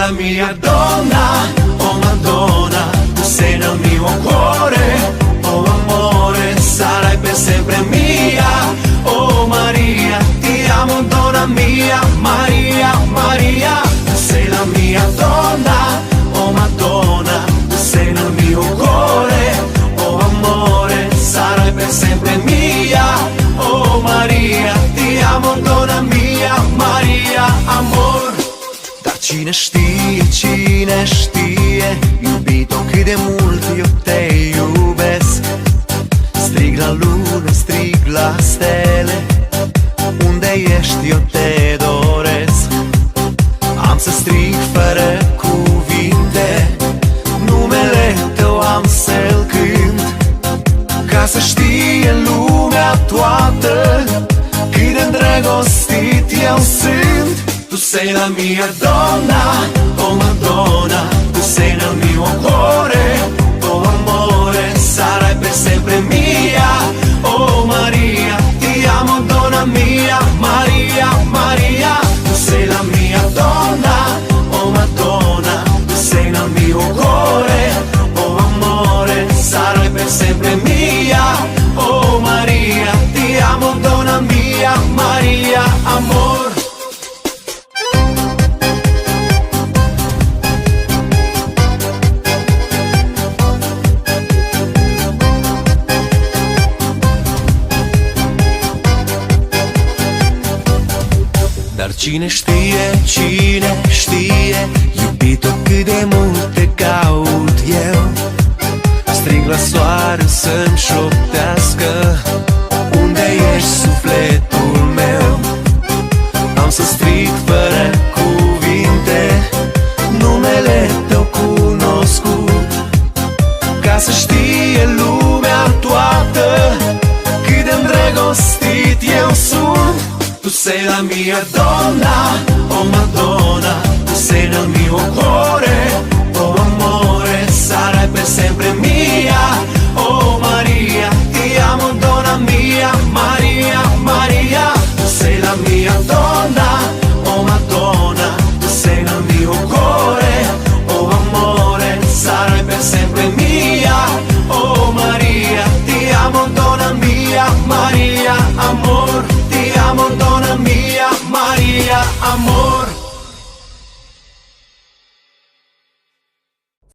la mia donna, oh Madonna, tu sei nel mio cuore, oh amore, sarai per sempre mia, oh Maria, ti amo donna mia, Maria, Maria, tu sei la mia donna, oh Madonna, tu sei nel mio cuore, oh amore, sarai per sempre mia, oh Maria, ti amo donna mia, Maria, amor. Dar cine știe, iubito, cât de mult eu te iubesc. Strig la lună, strig la stele, unde ești eu te doresc. Am să strig fără cuvinte, numele tău am să-l cânt, ca să știe lumea toată cât de îndrăgostit eu sunt. Tu sei la mia donna, oh Madonna, tu sei nel mio cuore, oh amore, sarai per sempre mia, oh Maria, ti amo donna mia, Maria, Maria, tu sei la mia donna, oh Madonna, tu sei nel mio cuore, oh amore, sarai per sempre mia, oh Maria, ti amo donna mia, Maria, amor. Dar cine știe, iubito, cât de mult te caut eu. Strig la soare să-mi șoptească, unde ești sufletul meu. Am să strig fără cuvinte, numele tău cunoscut, ca să știe lumea toată cât de îndrăgostit eu sunt. Tu sei la mia donna, oh Madonna, tu sei nel mio cuore,